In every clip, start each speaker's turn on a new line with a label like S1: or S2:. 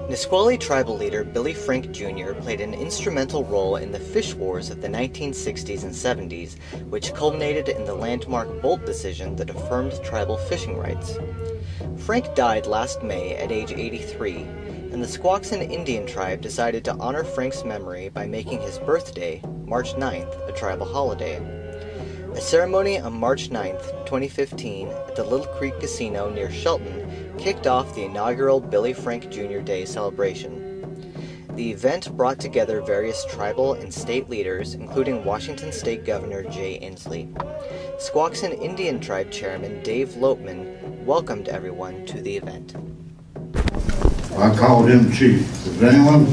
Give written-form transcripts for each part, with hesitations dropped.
S1: Nisqually tribal leader Billy Frank Jr. played an instrumental role in the fish wars of the 1960s and 70s, which culminated in the landmark Bolt decision that affirmed tribal fishing rights. Frank died last May at age 83, and the Squaxin Indian Tribe decided to honor Frank's memory by making his birthday, March 9th, a tribal holiday. A ceremony on March 9th, 2015, at the Little Creek Casino near Shelton kicked off the inaugural Billy Frank Jr. Day celebration. The event brought together various tribal and state leaders, including Washington State Governor Jay Inslee. Squaxin Indian Tribe Chairman Dave Lopeman welcomed everyone to the event.
S2: I called him Chief. If anyone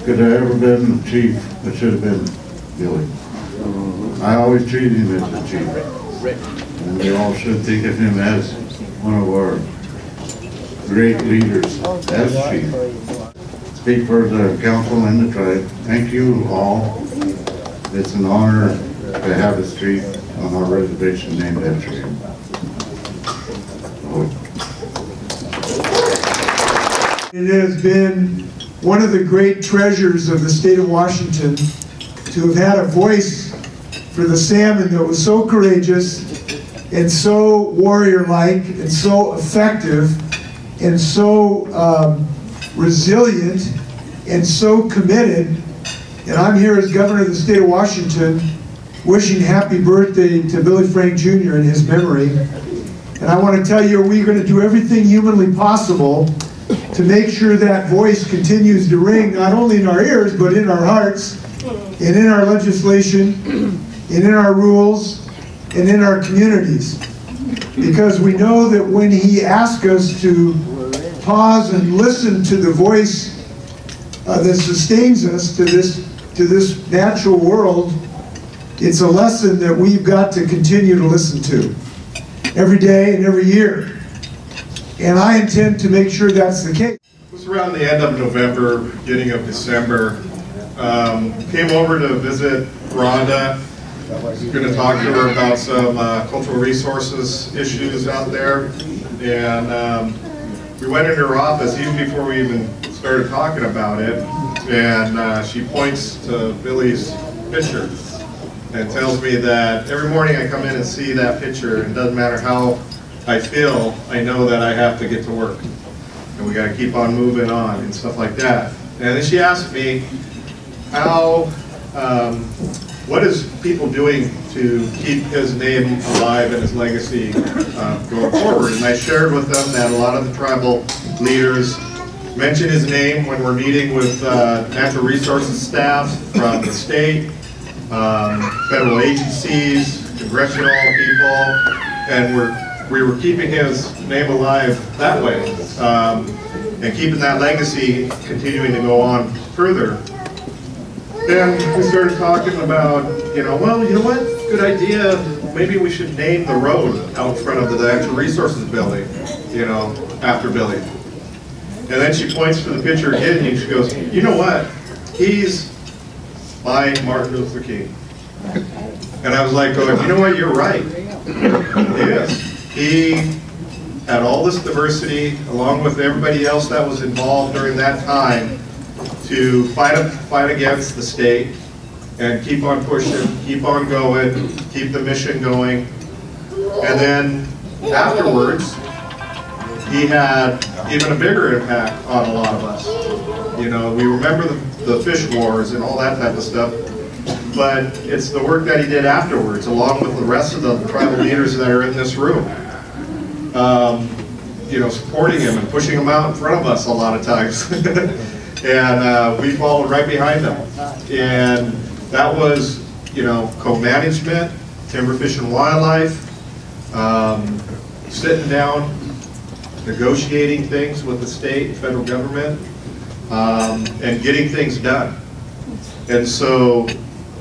S2: could have ever been the chief, it should have been Billy. I always treated him as the chief, and we all should think of him as one of our great leaders as chief. Speak for the council and the tribe. Thank you all. It's an honor to have a street on our reservation named after him.
S3: It has been one of the great treasures of the state of Washington to have had a voice for the salmon that was so courageous and so warrior-like and so effective and so resilient and so committed. And I'm here as governor of the state of Washington wishing happy birthday to Billy Frank Jr. in his memory. And I want to tell you, we're going to do everything humanly possible to make sure that voice continues to ring, not only in our ears, but in our hearts, and in our legislation, and in our rules, and in our communities. Because we know that when he asks us to pause and listen to the voice that sustains us to this natural world, it's a lesson that we've got to continue to listen to every day and every year. And I intend to make sure that's the case.
S4: It was around the end of November, beginning of December. Came over to visit Rhonda. I was going to talk to her about some cultural resources issues out there. And we went into her office even before we even started talking about it. And she points to Billy's picture and tells me that every morning I come in and see that picture, and it doesn't matter how I feel, I know that I have to get to work. And we got to keep on moving on and stuff like that. And then she asked me how, what is people doing to keep his name alive and his legacy going forward? And I shared with them that a lot of the tribal leaders mention his name when we're meeting with natural resources staff from the state, federal agencies, congressional people, and we were keeping his name alive that way, and keeping that legacy continuing to go on further. Then we started talking about, well, you know what, good idea, maybe we should name the road out front of the natural resources building, after Billy. And then she points to the picture again and she goes, you know what, he's my Martin Luther King. And I was like going, you know what, you're right, he is. He had all this diversity, along with everybody else that was involved during that time, to fight against the state and keep on pushing, keep on going, keep the mission going. And then afterwards, he had even a bigger impact on a lot of us. We remember the fish wars and all that type of stuff, but it's the work that he did afterwards, along with the rest of the tribal leaders that are in this room. Supporting him and pushing him out in front of us a lot of times. And we followed right behind them. And that was, co-management, timber, fish, and wildlife, sitting down, negotiating things with the state and federal government, and getting things done. And so,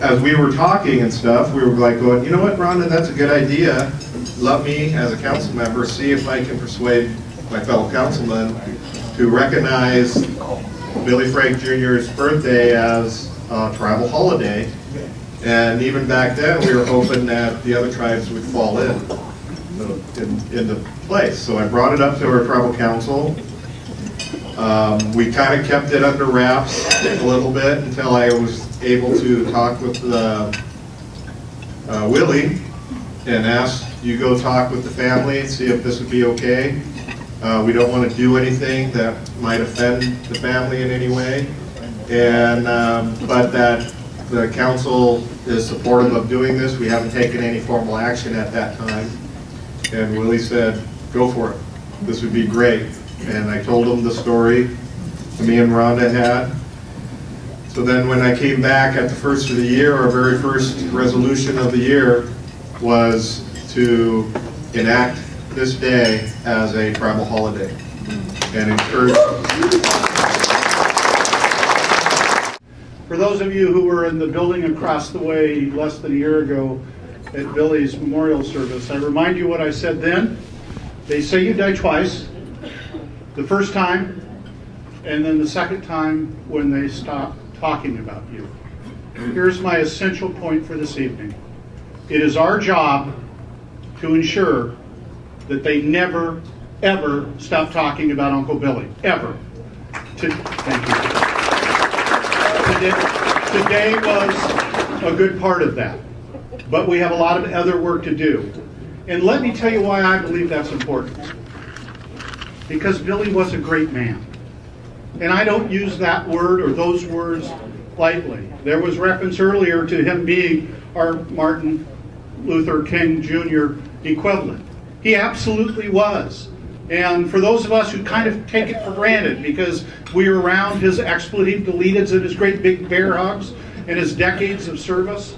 S4: as we were talking and stuff, we were like going, you know what, Rhonda, that's a good idea. Let me, as a council member, see if I can persuade my fellow councilmen to recognize Billy Frank Jr.'s birthday as a tribal holiday. And even back then, we were hoping that the other tribes would fall in. into place. So I brought it up to our tribal council. We kind of kept it under wraps a little bit until I was able to talk with Willie and asked, you go talk with the family and see if this would be okay. We don't want to do anything that might offend the family in any way, and but that the council is supportive of doing this. We haven't taken any formal action at that time, and Willie said, go for it. This would be great. And I told him the story me and Rhonda had. So then when I came back at the first of the year, our very first resolution of the year was to enact this day as a tribal holiday and encourage.
S5: For those of you who were in the building across the way less than a year ago at Billy's memorial service, I remind you what I said then. They say you die twice. The first time, and then the second time when they stop talking about you. Here's my essential point for this evening. It is our job to ensure that they never, ever stop talking about Uncle Billy. Ever. Thank you. Today was a good part of that, but we have a lot of other work to do. And let me tell you why I believe that's important. Because Billy was a great man. And I don't use that word or those words lightly. There was reference earlier to him being our Martin Luther King Jr. equivalent. He absolutely was. And for those of us who kind of take it for granted because we were around his expletive deleteds and his great big bear hugs and his decades of service,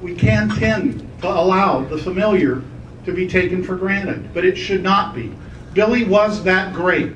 S5: we can tend to allow the familiar to be taken for granted, but it should not be. Billy was that great.